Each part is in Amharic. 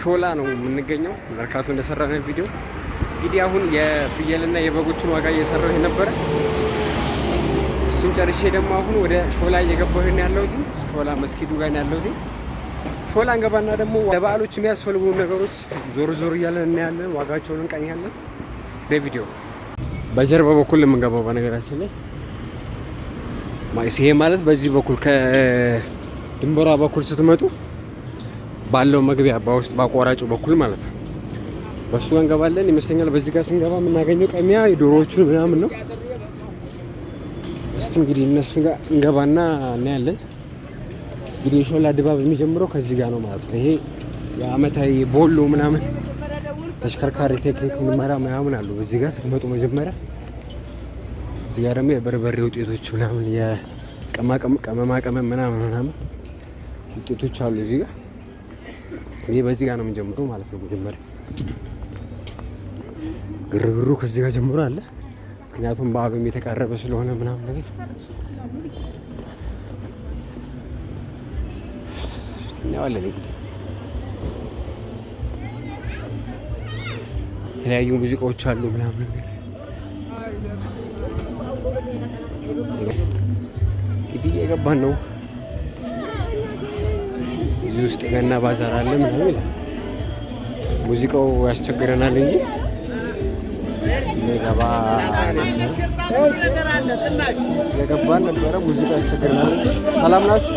ሾላ ነው የምንገኘው መርካቶ እንደሰራነ ቪዲዮ እንግዲህ አሁን የፍየልና የበጎችን ዋጋ እየሰራሁ ነበር። እሱን ጨርሼ ደግሞ አሁን ወደ ሾላ እየገባሁ ነው ያለሁት። ሾላ መስጊዱ ጋር ነው ያለሁት። ሾላ እንገባና ደግሞ ለበዓሎች የሚያስፈልጉ ነገሮች ዞር ዞር እያለን እናያለን፣ ዋጋቸውን እንቃኛለን በቪዲዮ። በጀርባ በኩል የምንገባው በነገራችን ላይ ይሄ ማለት በዚህ በኩል ከድንበሯ በኩል ስትመጡ ባለው መግቢያ በውስጥ ባቋራጩ በኩል ማለት ነው። በሱ ጋር እንገባለን ይመስለኛል። በዚህ ጋር ስንገባ የምናገኘው ቀሚያ የዶሮዎቹ ምናምን ነው። እስቲ እንግዲህ እነሱ ጋር እንገባና እናያለን። እንግዲህ የሾላ ድባብ የሚጀምረው ከዚህ ጋር ነው ማለት ነው። ይሄ የአመታዊ ቦሎ ምናምን ተሽከርካሪ ቴክኒክ ምርመራ ምናምን አሉ በዚህ ጋር ስትመጡ መጀመሪያ። እዚህ ጋር ደግሞ የበርበሬ ውጤቶች ምናምን የቅመማ ቅመም ምናምን ውጤቶች አሉ እዚህ ጋር። ይሄ በዚህ ጋር ነው የምንጀምረው ማለት ነው። መጀመሪያ ግርግሩ ከዚህ ጋር ጀምሮ አለ። ምክንያቱም በዓሉም የተቃረበ ስለሆነ ምናምን ነገር እናያለን። እንግዲህ የተለያዩ ሙዚቃዎች አሉ ምናምን ነገር እንግዲህ የገባን ነው። እዚህ ውስጥ ገና ባዛር አለ ምናምን ይላል። ሙዚቃው ያስቸግረናል እንጂ ገባ የገባን ነበረ። ሙዚቃ ያስቸግረናል። ሰላም ናችሁ?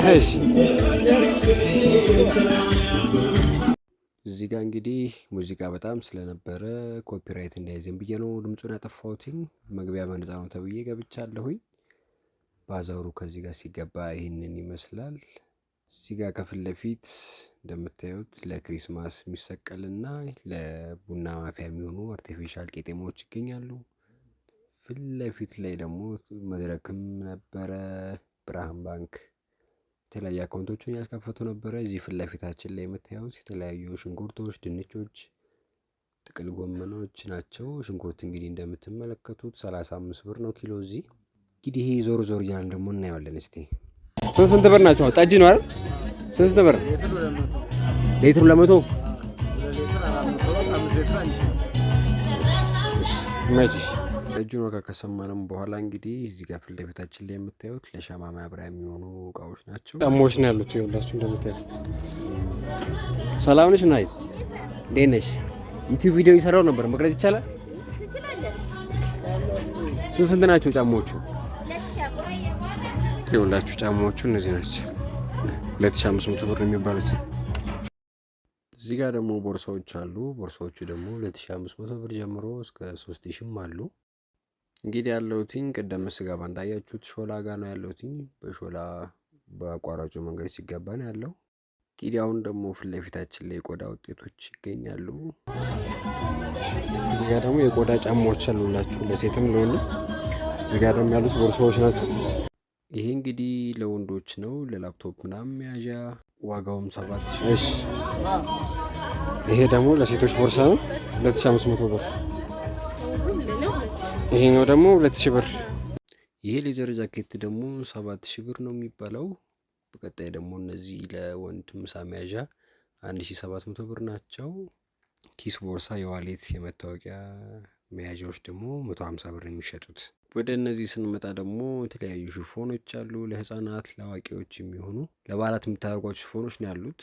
እሺ። እዚህ ጋር እንግዲህ ሙዚቃ በጣም ስለነበረ ኮፒራይት እንዳይዘን ብዬ ነው ድምፁን ያጠፋሁትኝ። መግቢያ በነፃ ነው ተብዬ ገብቻለሁኝ። ባዛሩ ከዚህ ጋር ሲገባ ይህንን ይመስላል። እዚህ ጋር ከፊት ለፊት እንደምታዩት ለክሪስማስ የሚሰቀልና ለቡና ማፊያ የሚሆኑ አርቲፊሻል ቄጤማዎች ይገኛሉ። ፊት ለፊት ላይ ደግሞ መድረክም ነበረ። ብርሃን ባንክ የተለያዩ አካውንቶችን ያስከፈቱ ነበረ። እዚህ ፊት ለፊታችን ላይ የምታዩት የተለያዩ ሽንኩርቶች፣ ድንቾች፣ ጥቅል ጎመኖች ናቸው። ሽንኩርት እንግዲህ እንደምትመለከቱት 35 ብር ነው ኪሎ። እዚህ እንግዲህ ይሄ ዞር ዞር እያልን ደግሞ እናየዋለን። እስቲ ስንት ብር ናቸው? ጠጅ ነው አይደል? ስንት ብር? ሌትሩ 100 መቼ ጠጁን ወካ ከሰማንም በኋላ እንግዲህ እዚህ ጋር ፊት ለፊታችን ላይ የምታዩት ለሻማ ማብሪያ የሚሆኑ እቃዎች ናቸው። ጫማዎች ነው ያሉት። ይኸውላችሁ እንደምታዩት። ሰላም ነሽ? ናይ እንዴት ነሽ? ዩቲዩብ ቪዲዮ እየሰራሁ ነበር። መቅረጽ ይቻላል? ስንት ናቸው ጫማዎቹ? ይኸውላችሁ ጫማዎቹ እነዚህ ናቸው። 2500 ብር የሚባሉት። እዚህ ጋር ደግሞ ቦርሳዎች አሉ። ቦርሳዎቹ ደግሞ 2500 ብር ጀምሮ እስከ 3000ም አሉ። እንግዲህ ያለሁትኝ ቅድም ስገባ እንዳያችሁት ሾላ ጋር ነው ያለሁትኝ። በሾላ በአቋራጩ መንገድ ሲገባ ነው ያለው። እንግዲህ አሁን ደግሞ ፊት ለፊታችን ላይ የቆዳ ውጤቶች ይገኛሉ። እዚህ ጋር ደግሞ የቆዳ ጫማዎች አሉላችሁ ለሴትም ለወንድ። እዚህ ጋር ደግሞ ያሉት ቦርሳዎች ናቸው። ይሄ እንግዲህ ለወንዶች ነው፣ ለላፕቶፕ ምናምን መያዣ። ዋጋውም 7000። እሺ። ይሄ ደግሞ ለሴቶች ቦርሳ ነው 2500 ብር። ይሄኛው ደግሞ 2000 ብር። ይሄ ሌዘር ጃኬት ደግሞ 7000 ብር ነው የሚባለው። በቀጣይ ደግሞ እነዚህ ለወንድ ምሳ መያዣ 1700 ብር ናቸው። ኪስ ቦርሳ፣ የዋሌት፣ የመታወቂያ መያዣዎች ደግሞ 150 ብር የሚሸጡት። ወደ እነዚህ ስንመጣ ደግሞ የተለያዩ ሽፎኖች አሉ። ለህፃናት ለአዋቂዎች የሚሆኑ ለበዓላት የምታደርጓቸው ሽፎኖች ነው ያሉት።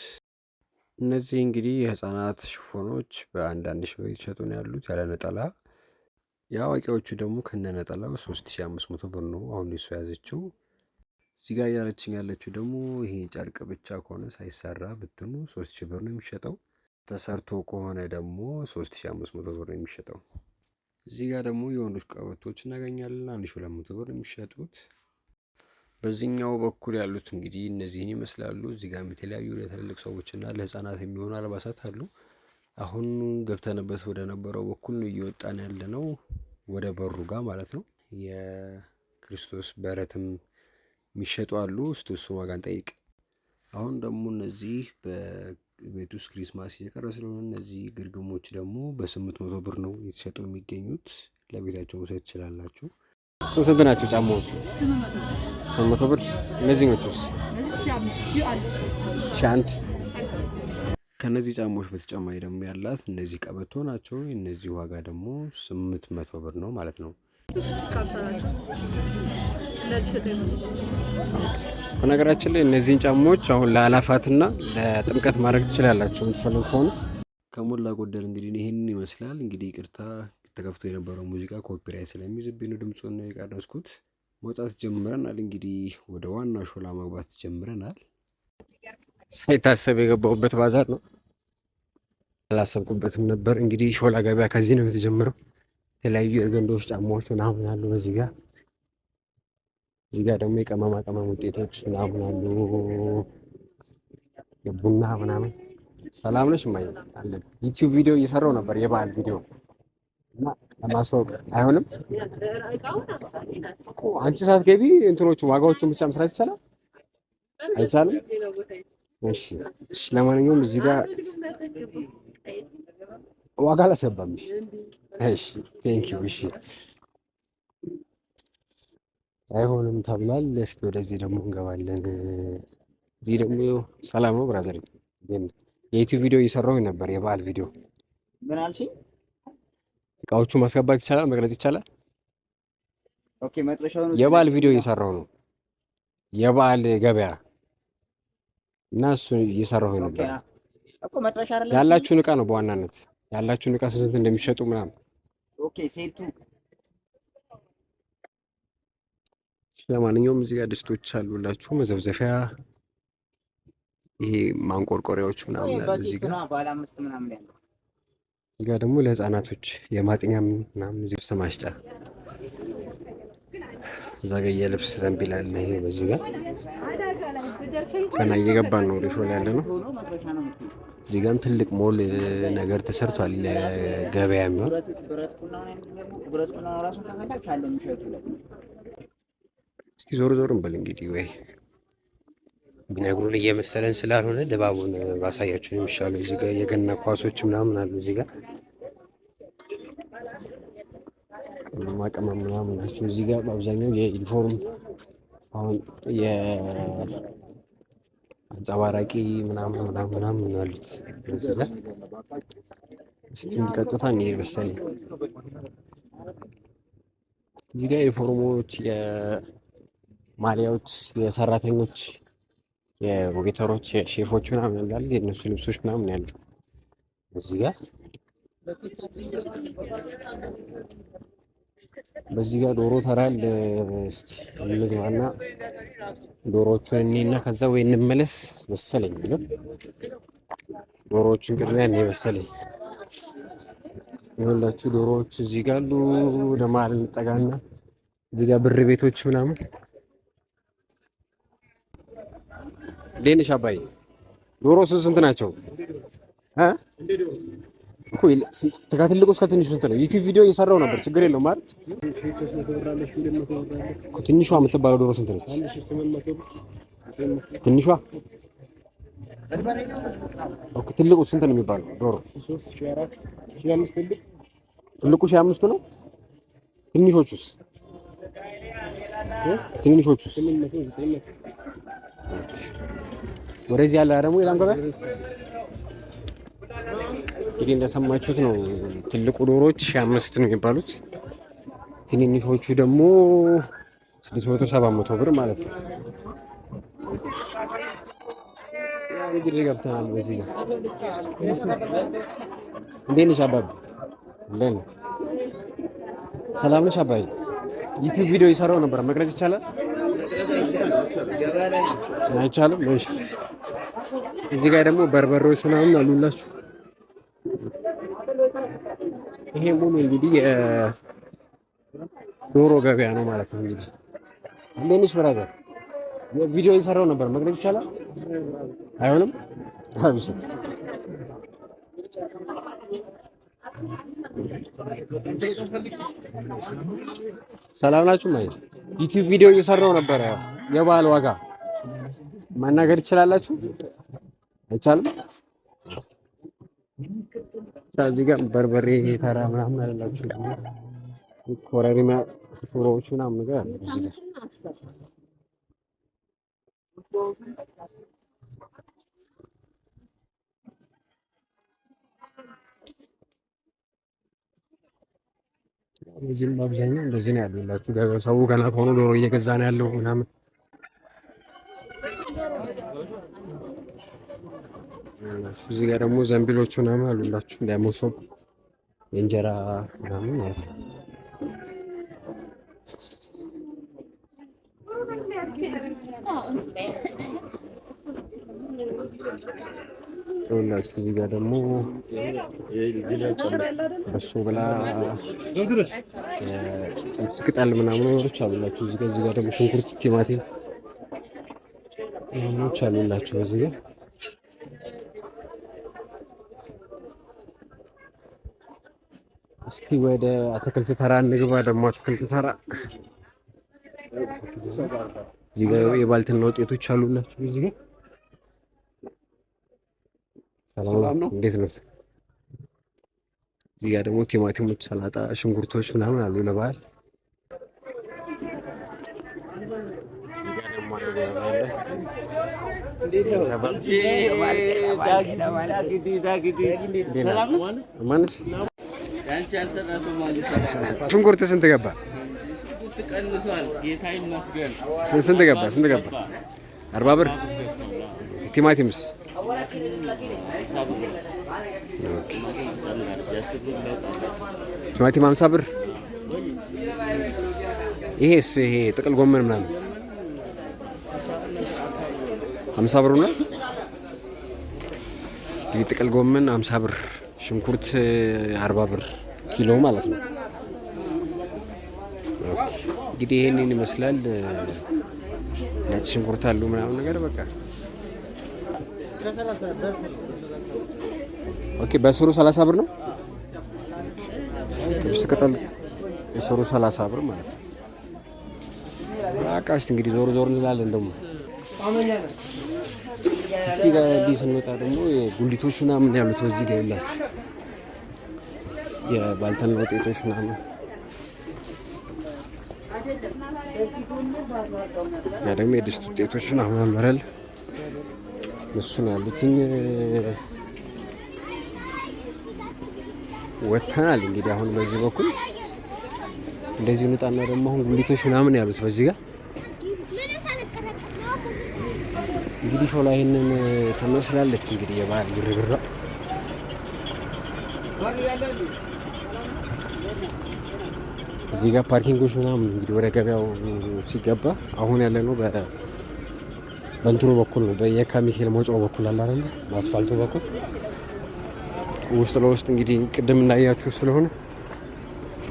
እነዚህ እንግዲህ የህፃናት ሽፎኖች በ1,000 ብር የተሸጡ ነው ያሉት ያለ ነጠላ። የአዋቂዎቹ ደግሞ ከነ ነጠላው 3500 ብር ነው አሁን እሱ ያዘችው። እዚህ ጋር ያለችኝ ያለችው ደግሞ ይሄ ጨርቅ ብቻ ከሆነ ሳይሰራ ብትኑ 3000 ብር ነው የሚሸጠው። ተሰርቶ ከሆነ ደግሞ 3500 ብር ነው የሚሸጠው። እዚህ ጋር ደግሞ የወንዶች ቀበቶች እናገኛለን 1200 ብር የሚሸጡት። በዚህኛው በኩል ያሉት እንግዲህ እነዚህን ይመስላሉ። እዚህ ጋር የተለያዩ ለትልልቅ ሰዎችና ለህፃናት የሚሆኑ አልባሳት አሉ። አሁን ገብተንበት ወደ ነበረው በኩል ነው እየወጣን ያለ ነው፣ ወደ በሩ ጋር ማለት ነው። የክርስቶስ በረትም የሚሸጡ አሉ። እሱ ዋጋ እንጠይቅ። አሁን ደግሞ እነዚህ በቤት ውስጥ ክሪስማስ እየቀረ ስለሆነ እነዚህ ግርግሞች ደግሞ በ800 ብር ነው የተሸጡ የሚገኙት። ለቤታቸው መውሰድ ትችላላችሁ። ስንት ናቸው ጫማዎቹ? 800 ብር። እነዚህኞቹስ? 1000 ከነዚህ ጫማዎች በተጨማሪ ደግሞ ያላት እነዚህ ቀበቶ ናቸው። እነዚህ ዋጋ ደግሞ 800 ብር ነው ማለት ነው። በነገራችን ላይ እነዚህን ጫማዎች አሁን ለአላፋትና ለጥምቀት ማድረግ ትችላላችሁ የምትፈልጉ ከሆነ። ከሞላ ጎደል እንግዲህ ይህንን ይመስላል። እንግዲህ ይቅርታ ተከፍቶ የነበረው ሙዚቃ ኮፒራይት ስለሚይዝብኝ ነው ድምፁን ነው የቀረስኩት። መውጣት ጀምረናል። እንግዲህ ወደ ዋና ሾላ መግባት ጀምረናል። ሳይታሰብ የገባሁበት ባዛር ነው። አላሰብኩበትም ነበር። እንግዲህ ሾላ ገበያ ከዚህ ነው የተጀመረው። የተለያዩ የገንዶች ጫማዎች ምናምን አሉ በዚህ ጋር። እዚህ ጋር ደግሞ የቅመማ ቅመም ውጤቶች ምናምን አሉ። የቡና ምናምን። ሰላም ነሽ እማዬ? አለን። ዩቲዩብ ቪዲዮ እየሰራው ነበር፣ የበዓል ቪዲዮ እና ለማስታወቅ አይሆንም እኮ አንቺ ሳትገቢ እንትኖቹ ዋጋዎቹን ብቻ መስራት ይቻላል አይቻልም? እሺ እሺ። ለማንኛውም እዚህ ጋር ዋጋ አላስገባም። እሺ ቴንክ ዩ። እሺ አይሆንም ተብሏል። እስኪ ወደዚህ ደግሞ እንገባለን። እዚህ ደግሞ ሰላም ነው ብራዘር፣ ግን የዩቲዩብ ቪዲዮ እየሰራሁኝ ነበር፣ የበዓል ቪዲዮ። ምን አልሽኝ? እቃዎቹ ማስገባት ይቻላል፣ መግለጽ ይቻላል። ኦኬ መጥረሻው ነው። የበዓል ቪዲዮ እየሰራሁ ነው፣ የበዓል ገበያ እና እሱ እየሰራሁኝ ነበር እኮ። መጥረሻ አይደለም ያላችሁን እቃ ነው በዋናነት ያላችሁን እቃ ስንት እንደሚሸጡ ምናምን። ኦኬ ሴቱ። ለማንኛውም እዚህ ጋር ድስቶች አሉላችሁ፣ መዘብዘፊያ፣ ይሄ ማንቆርቆሪያዎች ምናምን አሉ እዚህ ጋር። ባለ 5 ምናምን ያለው እዚህ ጋር ደግሞ ለህፃናቶች የማጥኛ ምናምን ልብስ ማስጫ። እዛ ጋር የልብስ ዘንቢል አለ። ይሄ በዚህ ጋር ገና እየገባን ነው ወደ ሾላ ያለ ነው። እዚህ ጋርም ትልቅ ሞል ነገር ተሰርቷል ለገበያ የሚሆን። እስኪ ዞር ዞር እንበል እንግዲህ፣ ወይ ቢነግሩን እየመሰለን ስላልሆነ ድባቡን ባሳያችሁ ነው የሚሻለው። እዚህ ጋር የገና ኳሶች ምናምን አሉ እዚህ ጋር ቅመማ ቅመም ምናምን ናቸው። እዚህ ጋር በአብዛኛው የዩኒፎርም አሁን የአንጸባራቂ ምናምን ምናምን ያሉት እዚህ ጋር። እስቲ እንዲቀጥታ እንሄድ መሰለኝ። እዚህ ጋር ዩኒፎርሞች፣ የማሊያዎች፣ የሰራተኞች፣ የዌተሮች፣ የሼፎች ምናምን ያላል የእነሱ ልብሶች ምናምን ያለ እዚህ ጋር። በዚህ ጋር ዶሮ ተራል። እስቲ እንግባና ዶሮዎቹን እኔና ከዛ ወይ እንመለስ መሰለኝ። ዶሮዎቹን ቅድሚያ እኔ መሰለኝ። ይኸውላችሁ ዶሮዎች እዚህ ጋር አሉ። ወደ መሀል እንጠጋና እዚህ ጋር ብር ቤቶች ምናምን። እንዴት ነሽ አባዬ? ዶሮ ስንት ናቸው እኮ? ከትልቁ እስከ ትንሹ ስንት ነው? ዩቲዩብ ቪዲዮ እየሰራው ነበር፣ ችግር የለውም አይደል? ትንሿ የምትባለው ዶሮ ስንት ነች? ትንሿ። ኦኬ ትልቁ ስንት ነው የሚባለው ዶሮ? ትልቁ 1500 ነው። ትንሾቹስ? ወደዚህ ያለ ደግሞ የላም ገበያ እንግዲህ እንደሰማችሁት ነው። ትልቁ ዶሮዎች 500 ነው የሚባሉት። ትንንሾቹ ደግሞ 600-700 ብር ማለት ነው። እንግዲህ ገብተናል በዚህ ጋር። እንዴት ነሽ አባቢ? እንዴት ነህ? ሰላም ነሽ አባቢ? ዩቲዩብ ቪዲዮ እየሰራሁ ነበር፣ መቅረጽ ይቻላል አይቻልም? እሺ። እዚህ ጋር ደግሞ በርበሬዎች ምናምን አሉላችሁ። ይሄ ሙሉ እንግዲህ የዶሮ ገበያ ነው ማለት ነው። እንግዲህ እንዴት ነሽ ብራዘር? ቪዲዮ እየሰራሁ ነበር፣ መቅረጽ ይቻላል አይሆንም? አብስ ሰላም ናችሁ? ማለት ዩቲዩብ ቪዲዮ እየሰራሁ ነበር። የበዓል ዋጋ ማናገር ትችላላችሁ አይቻልም? እዚህ ጋር በርበሬ ተራ ምናምን አላችሁ። ኮረሪማ ዶሮዎች ምናምን ነገር አለ እዚህ ጋር። እዚህም አብዛኛው እንደዚህ ነው ያሉላችሁ። ሰው ገና ከሆነ ዶሮ እየገዛ ነው ያለው ምናምን። እዚህ ጋር ደግሞ ዘንቢሎች ምናምን አሉላችሁ ለመሶብ የእንጀራ ምናምን ማለት ነው። ሁላችሁ እዚህ ጋር ደግሞ በሶ ብላ ጥብስ ቅጠል ምናምን ነገሮች አሉላችሁ። እዚህ ጋር ደግሞ ሽንኩርት፣ ቲማቲም ምናምኖች አሉላችሁ። እዚህ ጋር እስቲ ወደ አትክልት ተራ እንግባ። ደግሞ አትክልት ተራ እዚህ ጋር የባልትና ውጤቶች አሉላችሁ። እዚህ ጋር ሰላም ነው፣ እንዴት ነው? እዚህ ጋር ደግሞ ቲማቲሞች፣ ሰላጣ፣ ሽንኩርቶች ምናምን አሉ ለበዓል። ሽንኩርት ስንት ገባ? ስንት ገባ? 40 ብር። ቲማቲምስ? ቲማቲም 50 ብር። ይሄስ ይሄ ጥቅል ጎመን ምናምን 50 ብር ነው። እንግዲህ ጥቅል ጎመን 50 ብር፣ ሽንኩርት 40 ብር ኪሎ ማለት ነው። እንግዲህ ይሄንን ይመስላል። ነጭ ሽንኩርት አሉ ምናምን ነገር በቃ ኦኬ። በስሩ 30 ብር ነው። ጥብስ ቅጠል የስሩ 30 ብር ማለት ነው። አቃሽት እንግዲህ ዞር ዞር እንላለን። ደግሞ እዚህ ጋር እንዲህ ስንወጣ ደግሞ ጉሊቶች ምናምን ያሉት በዚህ ጋር ይላችሁ የባልትና ውጤቶች ምናምን እዚህ ጋር ደግሞ የድስት ውጤቶች ምናምን አመራል እሱን ያሉትኝ ወተናል። እንግዲህ አሁን በዚህ በኩል እንደዚህ እንጣና ደግሞ አሁን ጉሊቶች ምናምን ያሉት በዚህ ጋር እንግዲህ ሾላ ይሄንን ተመስላለች። እንግዲህ የባህል ግርግር እዚህ ጋር ፓርኪንጎች ምናምን እንግዲህ ወደ ገበያው ሲገባ አሁን ያለ ነው በእንትኑ በኩል ነው፣ በየካ ሚካኤል መውጫው በኩል አለ አይደል? በአስፋልቱ በኩል ውስጥ ለውስጥ እንግዲህ ቅድም እንዳያችሁ ስለሆነ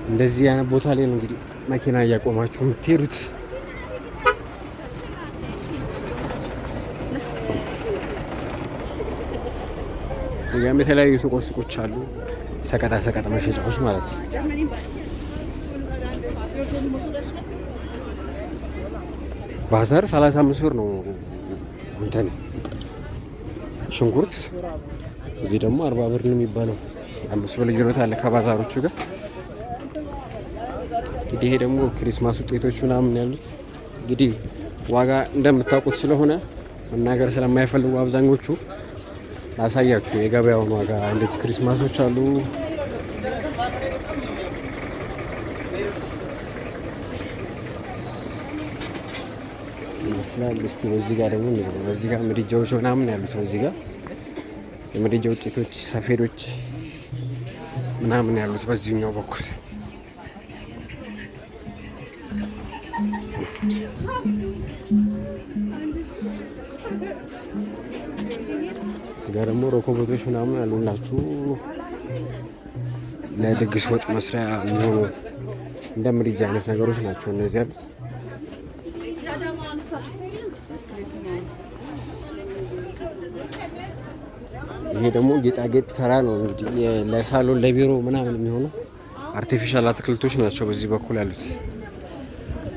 እንደዚህ አይነት ቦታ ላይ ነው እንግዲህ መኪና እያቆማችሁ የምትሄዱት። እዚህ ጋርም የተለያዩ ሱቆች አሉ፣ ሰቀጣ መሸጫዎች ማለት ነው። ባዛር 35 ብር ነው እንትን ሽንኩርት። እዚህ ደግሞ 40 ብር ነው የሚባለው። 5 ብር ልዩነት አለ ከባዛሮቹ ጋር። እንግዲህ ይሄ ደግሞ ክሪስማስ ውጤቶች ምናምን ያሉት እንግዲህ ዋጋ እንደምታውቁት ስለሆነ መናገር ስለማይፈልጉ አብዛኞቹ ላሳያችሁ የገበያውን ዋጋ። እንደዚህ ክሪስማሶች አሉ። ይመስላል። እስቲ በዚህ ጋር ደግሞ በዚህ ጋር ምድጃዎች ምናምን ያሉት በዚህ ጋር የምድጃ ውጤቶች፣ ሰፌዶች ምናምን ያሉት በዚህኛው በኩል። እዚህ ጋር ደግሞ ሮኮቦቶች ምናምን ያሉላችሁ ለድግስ ወጥ መስሪያ የሚሆኑ እንደ ምድጃ አይነት ነገሮች ናቸው እነዚህ ያሉት። ይሄ ደግሞ ጌጣጌጥ ተራ ነው እንግዲህ ለሳሎን ለቢሮ ምናምን የሚሆኑ አርቲፊሻል አትክልቶች ናቸው በዚህ በኩል ያሉት።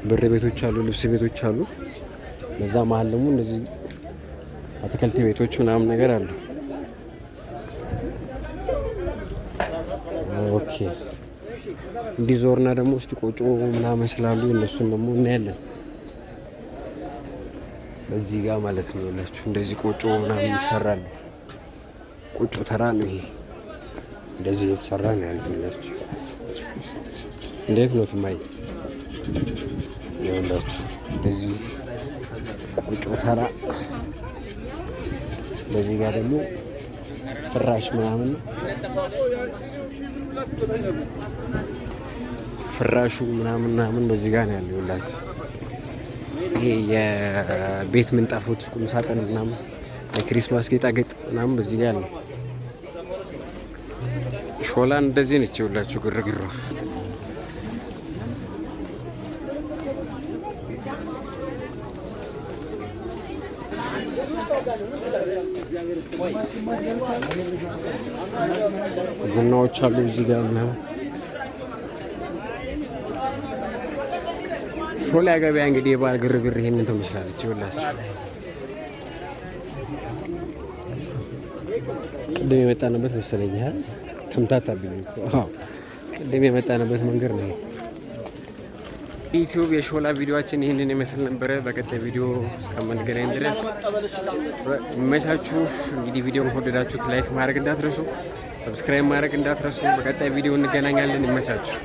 ብር ቤቶች አሉ፣ ልብስ ቤቶች አሉ። በዛ መሀል ደግሞ እንደዚህ አትክልት ቤቶች ምናምን ነገር አሉ። ኦኬ እንዲህ ዞርና ደግሞ እስቲ ቆጮ ምናምን ስላሉ እነሱን ደግሞ እናያለን በዚህ ጋር ማለት ነው። ያላችሁ እንደዚህ ቆጮ ምናምን ይሰራሉ። ቆጮ ተራ ነው ይሄ፣ እንደዚህ የተሰራ ነው ያላችሁ። እንዴት ነው ትማይ? ይኸውላችሁ እንደዚህ ቁጭ ተራ፣ በዚህ ጋር ደግሞ ፍራሽ ምናምን ነው። ፍራሹ ምናምን በዚህ ጋር ነው ያለው። ይኸውላችሁ ይሄ የቤት ምንጣፎች፣ ቁም ሳጥን ምናምን፣ የክሪስማስ ጌጣጌጥ ምናምን በዚህ ጋር ነው። ሾላን እንደዚህ ነች። ይኸውላችሁ ግርግሯ ቡናዎች አሉ እዚህ ጋር ምናምን። ሾላ ገበያ እንግዲህ የበዓል ግርግር ይሄንን ትመስላለች። ይኸውላችሁ ቅድም የመጣንበት መሰለኝ አይደል? ተምታታብኝ እኮ። አዎ ቅድም የመጣንበት መንገድ ነው። ዩቲዩብ የሾላ ቪዲዮአችን ይህንን ይመስል ነበረ። በቀጣይ ቪዲዮ እስከምንገናኝ ድረስ መቻችሁ። እንግዲህ ቪዲዮን ከወደዳችሁት ላይክ ማድረግ እንዳትረሱ፣ ሰብስክራይብ ማድረግ እንዳትረሱ። በቀጣይ ቪዲዮ እንገናኛለን። ይመቻችሁ።